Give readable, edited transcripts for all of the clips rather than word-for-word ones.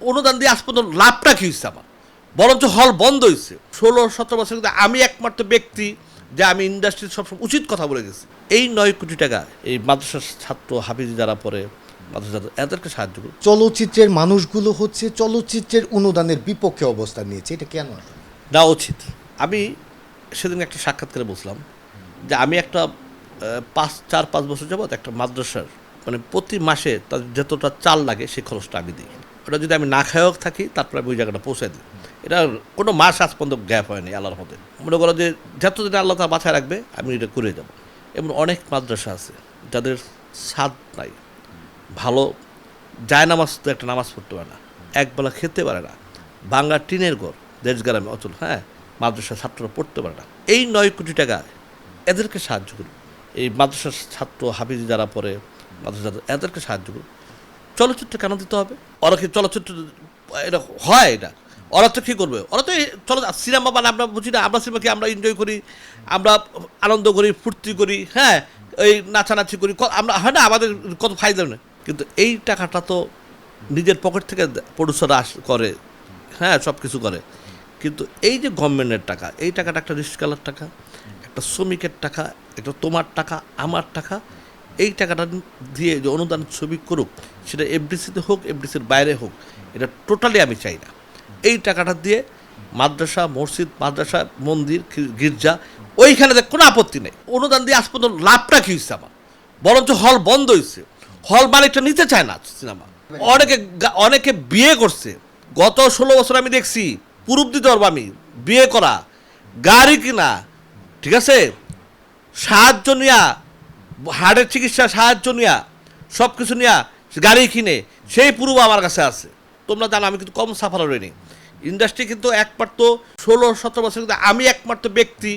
অনুদান দিয়ে আজ পর্যন্ত লাভটা কী হচ্ছে আমার? বরঞ্চ হল বন্ধ হয়েছে। 16-17 বছর কিন্তু আমি একমাত্র ব্যক্তি যে আমি ইন্ডাস্ট্রির সবসময় উচিত কথা বলে গেছি। এই 9 কোটি টাকা এই মাদ্রাসার ছাত্র হাফিজ যারা পড়ে মাদ্রাসা এদেরকে সাহায্য করি। চলচ্চিত্রের মানুষগুলো হচ্ছে চলচ্চিত্রের অনুদানের বিপক্ষে অবস্থান নিয়েছে, এটা কেন? না উচিত। আমি সেদিন একটা সাক্ষাৎকারে বলছিলাম যে আমি একটা 4-5 বছর যাবৎ একটা মাদ্রাসার মানে প্রতি মাসে তার যতটা চাল লাগে সেই খরচটা আমি দিই। ওটা যদি আমি না খায়ও থাকি তারপরে আমি ওই জায়গাটা পৌঁছে দিই। এটা কোনো মাস আজ পর্যন্ত গ্যাপ হয়নি আল্লাহর মধ্যে। মনে করো যে যতদিন আল্লাহ তা বাছায় রাখবে আমি এটা করে দেবো। এবং অনেক মাদ্রাসা আছে যাদের স্বাদ নাই, ভালো জায়নামাজ তো একটা নামাজ পড়তে পারে না, একবেলা খেতে পারে না, বাংলা টিনের ঘর দেশ গ্রামে অচল, মাদ্রাসা ছাত্ররা পড়তে পারে না। এই 9 কোটি টাকা এদেরকে সাহায্য করুন। এই মাদ্রাসার ছাত্র হাফিজ যারা পড়ে মাদ্রাসা এদেরকে সাহায্য করুন। চলচ্চিত্র কেন দিতে হবে? ওরা কি চলচ্চিত্র এটা হয়? এটা ওরা তো কী করবে? ওরা তো সিনেমা মানে আমরা বুঝি না, আমরা সিনেমাকে আমরা এনজয় করি, আমরা আনন্দ করি, ফুর্তি করি, এই নাচানাচি করি, আমরা হয় না আমাদের কত ফায়দা নেই। কিন্তু এই টাকাটা তো নিজের পকেট থেকে প্রডিউসাররা করে, সব কিছু করে। কিন্তু এই যে গভর্নমেন্টের টাকা, এই টাকাটা একটা রিস্কালার টাকা, একটা শ্রমিকের টাকা, একটা তোমার টাকা, আমার টাকা। এই টাকাটা দিয়ে যে অনুদান ছবি করুক, সেটা এফডিসিতে হোক, এফডিসির বাইরে হোক, এটা টোটালি আমি চাই না। এই টাকাটা দিয়ে মাদ্রাসা, মসজিদ, মাদ্রাসা, মন্দির, গির্জা ওইখানে কোনো আপত্তি নেই। অনুদান দিয়ে আজ পর্যন্ত লাভটা কী হচ্ছে আমার? বরঞ্চ হল বন্ধ হয়েছে। হল মালিকটা নিতে চায় না সিনেমা। অনেকে বিয়ে করছে। গত 16 বছর আমি দেখছি প্রুফ দিতে পারবো আমি, বিয়ে করা, গাড়ি কিনা, ঠিক আছে, সাহায্য নেওয়া, হার্টের চিকিৎসা সাহায্য নেওয়া, সব কিছু নেওয়া, গাড়ি কিনে সেই প্রুফ আমার কাছে আছে। তোমরা জানো আমি কিন্তু কম সাফার হইনি। ইন্ডাস্ট্রি কিন্তু একমাত্র 16-17 বছর কিন্তু আমি একমাত্র ব্যক্তি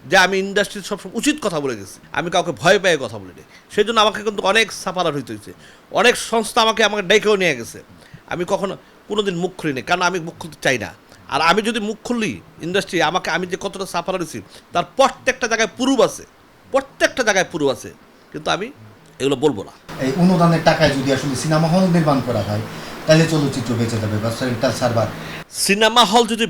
যে আমি ইন্ডাস্ট্রির সবসময় উচিত কথা বলে গেছি। আমি কাউকে ভয় পেয়ে কথা বলিনি। সেই জন্য আমাকে কিন্তু অনেক সাফারার হইতে হয়েছে। অনেক সংস্থা আমাকে ডেকেও নিয়ে গেছে। আমি কখনো কোনোদিন মুখ খুলিনি, কারণ আমি মুখ খুলতে চাই না। আর আমি যদি মুখ খুললি ইন্ডাস্ট্রি আমি যে কতটা সাফার হয়েছি তার প্রত্যেকটা জায়গায় প্রুফ আছে, প্রত্যেকটা জায়গায় প্রুফ আছে। কিন্তু আমি এগুলো বলবো না। এই অনুদানের টাকায় যদি আসলে সিনেমা হল নির্মাণ করা হয় তাহলে চলচ্চিত্র বেঁচে যাবে বা সেন্ট্রাল সার্ভার। সিনেমা হল যদি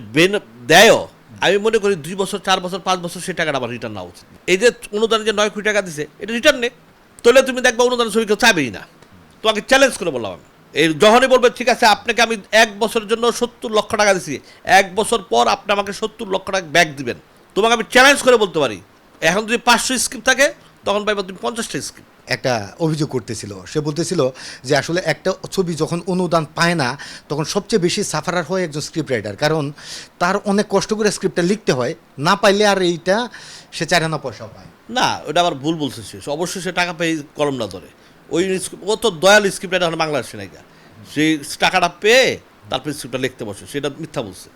দেয়ও, আমি মনে করি 2 বছর, 4 বছর, 5 বছর সেই টাকাটা আমার রিটার্ন নেওয়া উচিত। এই যে অনুদানে যে 9 কোটি টাকা দিছে, এটা রিটার্ন নেই। তাহলে তুমি দেখবা অনুদানের ছবি কেউ চাবেই না। তোমাকে চ্যালেঞ্জ করে বললাম আমি। এই যখনই বলবে ঠিক আছে আপনাকে আমি 1 বছরের জন্য 70 লক্ষ টাকা দিছি, 1 বছর পর আপনি আমাকে 70 লক্ষ টাকা ব্যাক দিবেন, তোমাকে আমি চ্যালেঞ্জ করে বলতে পারি। এখন যদি 500 স্ক্রিপ্ট থাকে তখন পাইবা তুমি 50টা স্ক্রিপ্ট। একটা অভিযোগ করতেছিল, সে বলতেছিল যে আসলে একটা ছবি যখন অনুদান পায় না তখন সবচেয়ে বেশি সাফারার হয় একজন স্ক্রিপ্ট রাইটার, কারণ তার অনেক কষ্ট করে স্ক্রিপ্টটা লিখতে হয়, না পাইলে আর এইটা সে 4 আনা পয়সা পায় না। ওটা আবার ভুল বলছে সে। অবশ্যই সে টাকা পেয়ে কলম না ধরে। ও তো দয়াল স্ক্রিপ্ট রাইটার বাংলাদেশে নাকি, সেই টাকাটা পেয়ে তারপরে স্ক্রিপ্টটা লিখতে বসে, সেটা মিথ্যা বলছে।